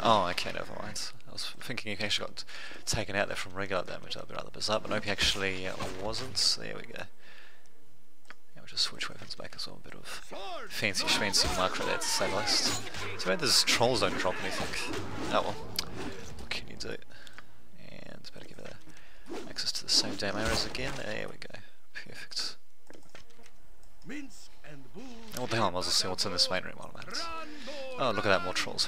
Oh, okay, never mind. I was thinking if he actually got taken out there from regular damage, that would be rather bizarre, but nope, he actually wasn't. There we go. Yeah, we'll just switch weapons back as well, a bit of fancy schmancy micro there to say the least. Too bad those trolls don't drop anything. Oh well, what can you do? And better give it access to the same damn arrows again. There we go. Perfect. And what the hell, I might as well see what's in this main room while I'm at it. Oh, look at that, more trolls.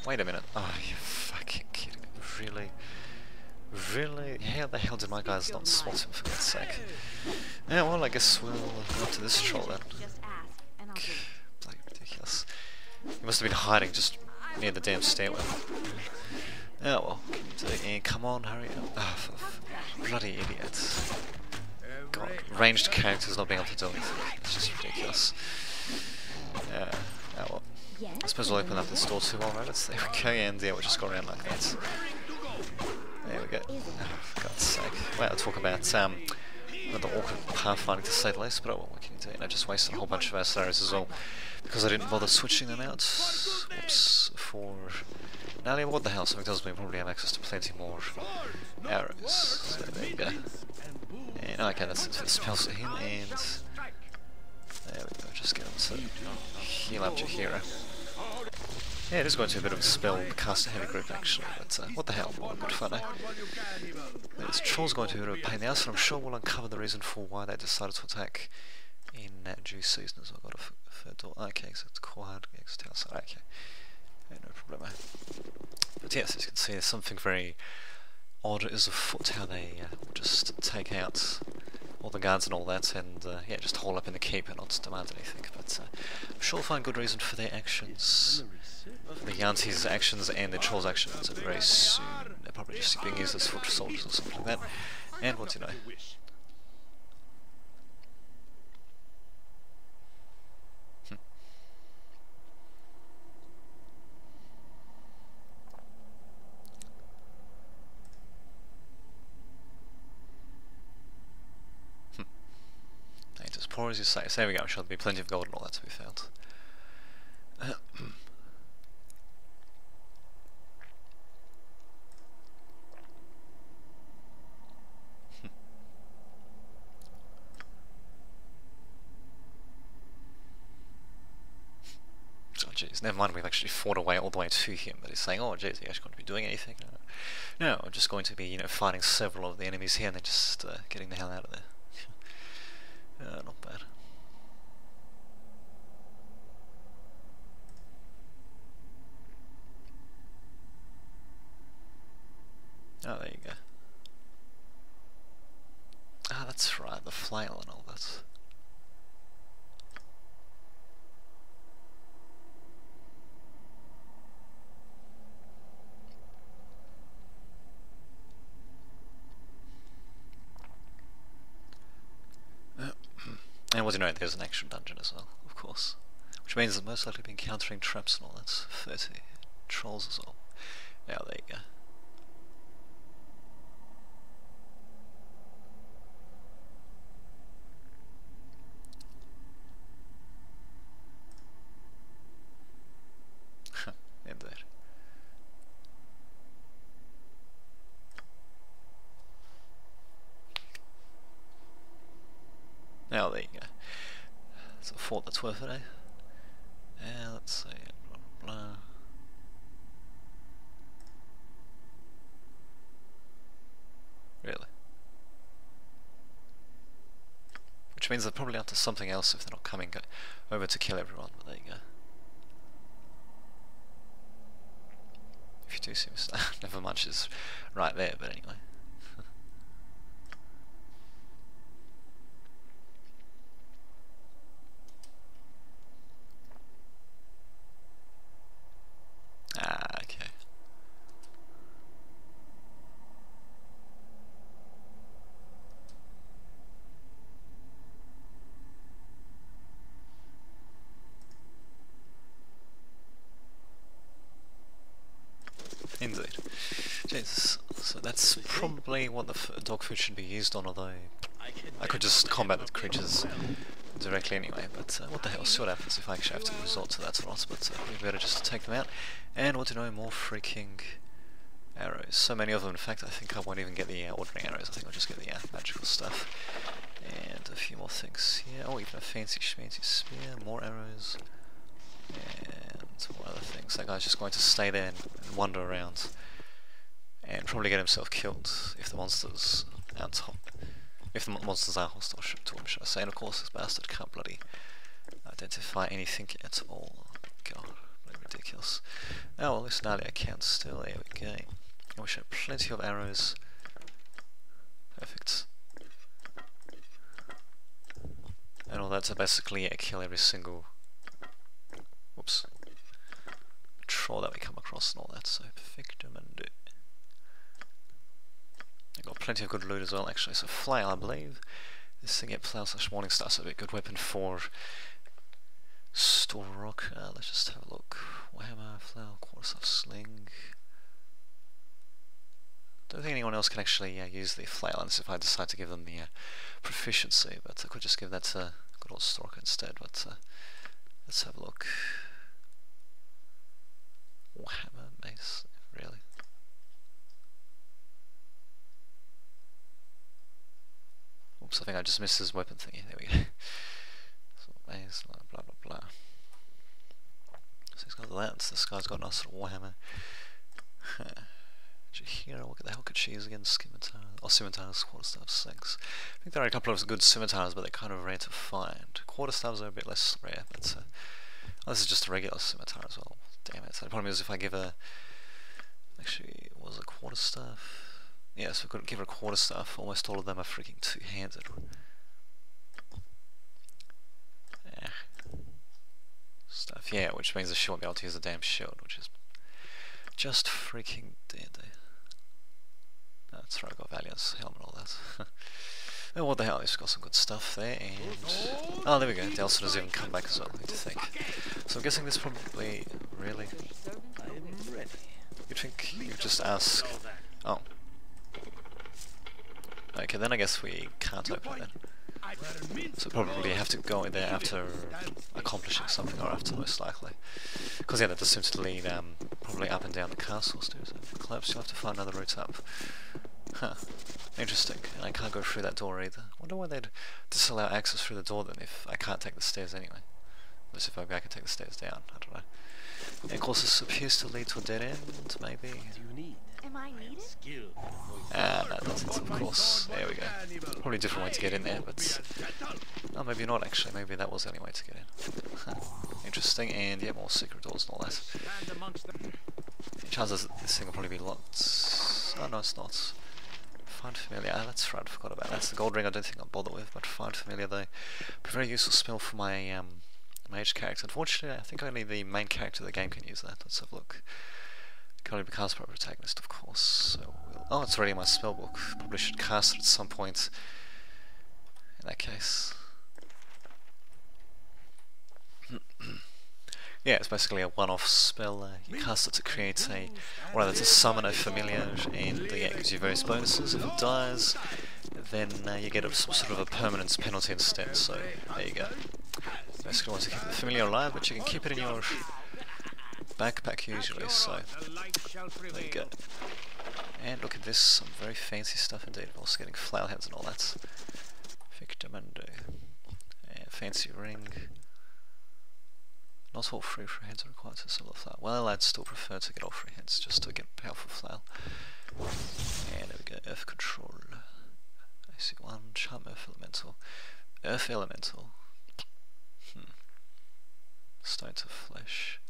Wait a minute. Oh, you fucking kidding me. Really? Really? How the hell did my guys not spot him, for God's sake? Yeah, well, I guess we'll go up to this troll then. Bloody ridiculous. He must have been hiding just near the damn stairwell. Oh well, can you do it? Yeah, come on, hurry up. Oh, bloody idiots. God, ranged characters not being able to do anything. It's just ridiculous. Oh well. I suppose we'll open up this door too while we're at it. There we go, and yeah, we'll just go around like that. There we go. Oh, for God's sake. Well, talk about the awkward pathfinding to say the least, but oh well, what can you do? And I just wasted a whole bunch of our arrows as well, because I didn't bother switching them out. Whoops. For... Now, yeah, what the hell, so it does mean probably have access to plenty more arrows. So there you go. And okay, that's it for the spells for him, and there we go, just get him to heal up your hero. Yeah, it is going to be a bit of a spell cast heavy group actually, but what the hell, what good fun, eh? This troll's going to be a bit of a pain in the ass, and I'm sure we'll uncover the reason for why they decided to attack in due season as well. Got a third door. Okay, so it's core hard, next outside, okay. Yeah, no problem, eh? But yes, as you can see, there's something very odd is afoot, how they just take out all the guards and all that, and yeah, just hole up in the keep and not demand anything. But I'm sure we'll find good reason for their actions, for the Yanti's actions and the Troll's actions, and very soon they're probably just being used as foot soldiers or something like that. And what do you know? As poor as you say. So there we go, I'm sure there'll be plenty of gold and all that to be found. Oh jeez, never mind, we've actually fought away all the way to him, but he's saying, oh jeez, are you actually going to be doing anything? No, I'm just going to be, you know, fighting several of the enemies here and then just getting the hell out of there. Not bad. Oh, there you go. Ah, that's right, the flail and all that. And what do you know, there's an action dungeon as well, of course. Which means that most likely be encountering traps and all that. 30 trolls as well. Yeah, there you go. Indeed. Now there you go. It's a fort that's worth it, eh? Yeah, let's see. Blah, blah, blah. Really? Which means they're probably up to something else if they're not coming over to kill everyone, but there you go. If you do see me, never much is right there, but anyway. Ah, okay. Indeed. Jesus. So that's probably what the dog food should be used on, although I could just combat the creatures directly anyway, but what the hell, see what happens if I actually have to resort to that or not, but we better just take them out. And what do you know, more freaking arrows. So many of them, in fact, I think I won't even get the ordinary arrows, I think I'll just get the magical stuff. And a few more things here. Oh, even a fancy schmancy spear, more arrows, and more other things. That guy's just going to stay there and wander around, and probably get himself killed if the monsters aren't if the monsters are hostile to him, should I say. And of course this bastard can't bloody identify anything at all. God, bloody ridiculous. Oh well, this Nalia can still, there we go. And we should have plenty of arrows. Perfect. And all that to basically kill every single whoops troll that we come across and all that, so perfectum and I got plenty of good loot as well actually, so flail I believe. This thing at plow / morning star, so a good weapon for Sturroka. Let's just have a look. Warhammer, flail, quarterstaff, sling. Don't think anyone else can actually use the flail unless if I decide to give them the proficiency, but I could just give that to good old Sturroka instead, but let's have a look. Warhammer, mace, really? Oops, I think I just missed his weapon thingy, there we go. So mace, blah blah blah. So he's got that, this guy's got a nice little Warhammer. Hero, what the hell could she use again? Scimitar, or scimitars, quarterstaff, slings. I think there are a couple of good scimitars, but they're kind of rare to find. Quarterstaffs are a bit less rare, but oh, this is just a regular scimitar as well. Damn it. So the problem is if I give her, actually, was a quarterstaff? Yeah, so I couldn't give her a quarterstaff. Almost all of them are freaking two-handed. Stuff, yeah, which means that she won't be able to use the damn shield, which is just freaking dead. That's right, I got Valiant's helmet and all that. Oh, what the hell, he's got some good stuff there, and oh, there we go, Daleson has even come back as well, I need to think. So I'm guessing this probably, really? You'd think you'd just ask, oh. Okay, then I guess we can't open it then. So probably have to go in there after accomplishing something, or after most likely. Because yeah, that just seems to lead probably up and down the castle stairs. Collapse, you'll have to find another route up. Huh. Interesting. And I can't go through that door either. Wonder why they'd disallow access through the door then if I can't take the stairs anyway. Unless if I can take the stairs down, I don't know. And of course this appears to lead to a dead end, maybe. Am I needed? Ah, no, that's it, of course. There we go. Probably a different way to get in there, but oh, maybe not actually. Maybe that was the only way to get in. Interesting, and yeah, more secret doors and all that. Chances this thing will probably be locked. Oh no, it's not. Find familiar. Ah, that's right. I forgot about that. That's the gold ring. I don't think I'll bother with, but find familiar though. Be a very useful spell for my mage character. Unfortunately, I think only the main character of the game can use that. Let's have a look. Can only be cast by a protagonist, of course. So oh, it's already in my spellbook. Probably should cast it at some point. In that case. Yeah, it's basically a one-off spell. You cast it to create a, or rather to summon a familiar, and yeah, it gives you various bonuses. If it dies, then you get some sort of a permanence penalty instead. So there you go. Basically, want to keep the familiar alive, but you can keep it in your backpack usually. So there you go. And look at this, some very fancy stuff indeed. Also getting flower heads and all that. Victimundo. Fancy ring. Not all free heads are required to sell a flower. Well, I'd still prefer to get all free heads just to get powerful flower. And there we go, Earth Control. I see one, Charm Earth Elemental. Earth Elemental. Stone to Flesh.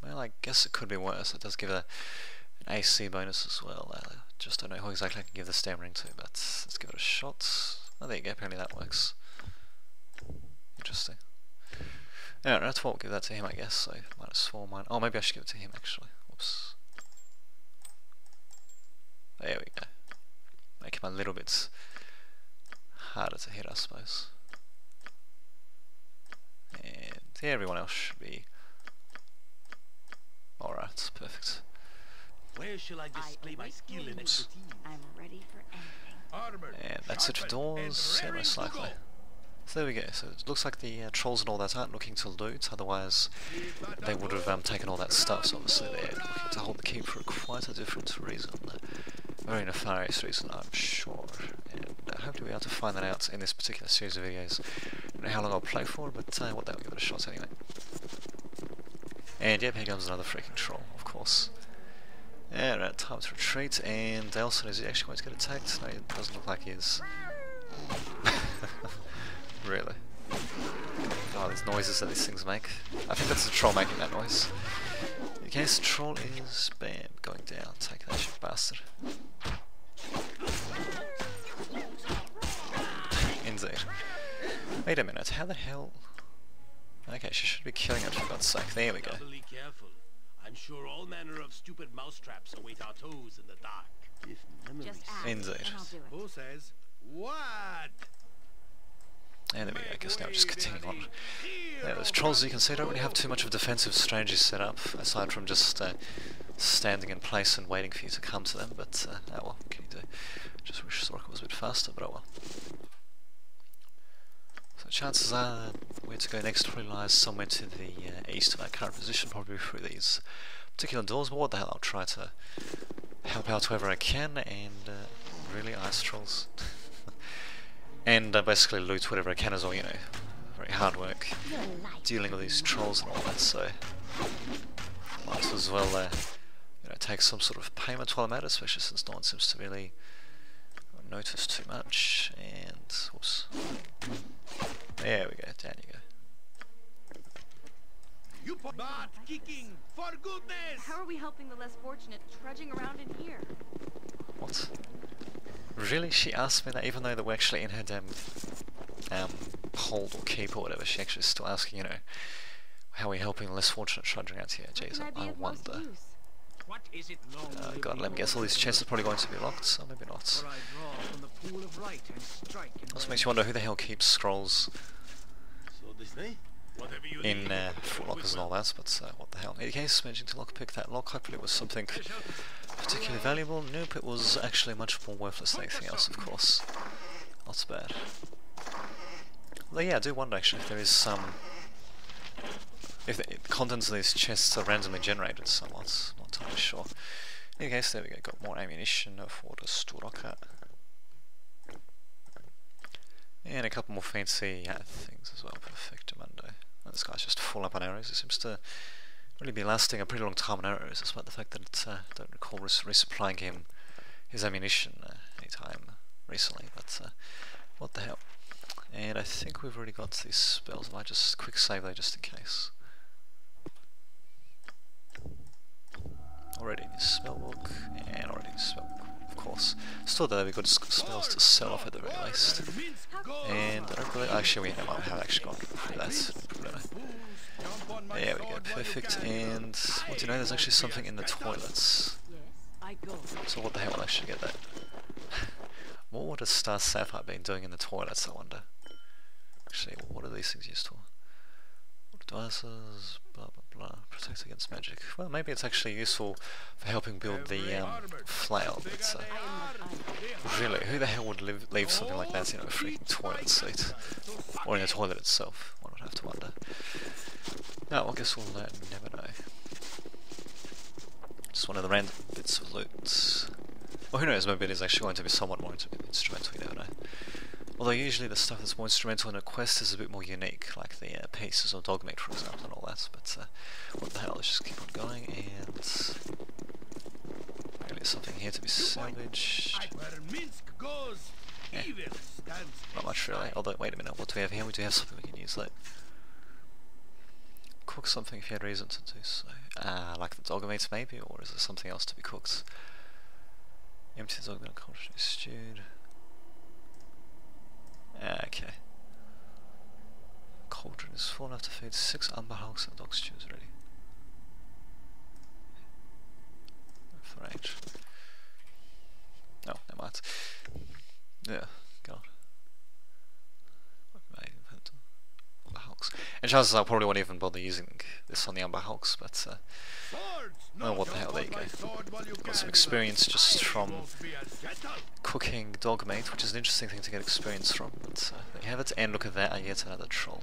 Well, I guess it could be worse. It does give an AC bonus as well. I just don't know who exactly I can give the stem ring to, but let's give it a shot. Oh, there you go, apparently that works. Interesting. Yeah, that's what we'll give that to him, I guess. So -4, mine. Oh, maybe I should give it to him actually. Whoops. There we go. Make him a little bit harder to hit, I suppose. And yeah, everyone else should be alright. Perfect. Where shall I display my skill in I'm ready for anything. Armor. And that's it for doors. Yeah, most likely. So there we go, so it looks like the trolls and all that aren't looking to loot, otherwise they would have taken all that stuff, so obviously they're looking to hold the keep for quite a different reason. A very nefarious reason, I'm sure, and hopefully we'll be able to find that out in this particular series of videos. I don't know how long I'll play for, but what the hell, give it a shot anyway. And yep, here comes another freaking troll, of course. Alright, time to retreat, and Daleson, is he actually going to get attacked? No, it doesn't look like he is. Really? Oh, these noises that these things make. I think that's the troll making that noise. In case the troll is, bam, going down. Take that shit, bastard. Indeed. Wait a minute, how the hell... Okay, she should be killing it for God's sake. There we go. Doubly careful. I'm sure all manner of stupid mousetraps await our toes in the dark. If memory Just ask, Indeed. and I'll do it. Who says what? And there we go, I guess now we're just continuing on. Yeah, those trolls, as you can see, don't really have too much of defensive strategy set up, aside from just standing in place and waiting for you to come to them, but oh well, what can you do? Just wish Sturroka was a bit faster, but oh well. So chances are where to go next probably lies somewhere to the east of our current position, probably through these particular doors, but what the hell, I'll try to help out whoever I can, and really ice trolls. And basically loot whatever I can as well, you know. Very hard work dealing with these trolls and all that, so might as well you know, take some sort of payment while I'm at it, especially since no one seems to really notice too much. And whoops. There we go, down you go. You not kicking, for goodness! How are we helping the less fortunate trudging around in here? What? Really? She asked me that even though that we're actually in her damn hold or keep or whatever, she actually is still asking, you know, how are we helping the less fortunate trudging out here? Jeez, I wonder. What is it God, let me guess, all these chests are probably going to be locked, so maybe not. Also makes you wonder who the hell keeps scrolls in foot lockers and all that, but what the hell. In any case, managing to lockpick that lock, hopefully it was something particularly valuable. Nope, it was actually much more worthless than anything else, of course. Not so bad. Although yeah, I do wonder actually if there is some... if the contents of these chests are randomly generated somewhat, not entirely sure. In any case, there we go, got more ammunition for the Sturroka. And a couple more fancy things as well, perfect, Mundo. This guy's just full up on arrows, he seems to really be lasting a pretty long time on arrows, despite the fact that I don't recall resupplying him his ammunition anytime recently, but what the hell. And I think we've already got these spells. I might just quick save there just in case. Already in his spellbook, and already in his spellbook, of course. Still there, we've got spells to sell off at the very least. And I don't really, actually we have actually gone through that. There we go, perfect. And what do you know, there's actually something in the toilets. So what the hell will actually get that? What would a Star Sapphire been doing in the toilets, I wonder? Actually, what are these things used for? What devices, blah blah blah, protect against magic. Well, maybe it's actually useful for helping build the flail, but really, who the hell would leave something like that in a freaking toilet seat? Or in a toilet itself? One would have to wonder. No, I guess we'll never know. Just one of the random bits of loot. Well, who knows, maybe it is actually going to be somewhat more instrumental, you never know. Although usually the stuff that's more instrumental in a quest is a bit more unique, like the pieces of dog meat, for example, and all that, but what the hell, let's just keep on going, and... Really, there's something here to be salvaged. Not much really, although, wait a minute, what do we have here? We do have something we can use, like... Cook something if you had reason to do so. Like the dog meat maybe, or is there something else to be cooked? Empty the dog meat, stewed. Okay. Cauldron is full enough to feed 6 umber hulks and dog stews ready. For age. No, never mind. Yeah, God. Umber hulks. And chances are I probably won't even bother using this on the umber hulks, but Oh, what the hell, there you go. Got some experience just from cooking dog meat, which is an interesting thing to get experience from. But there you have it, and look at that, yet another troll.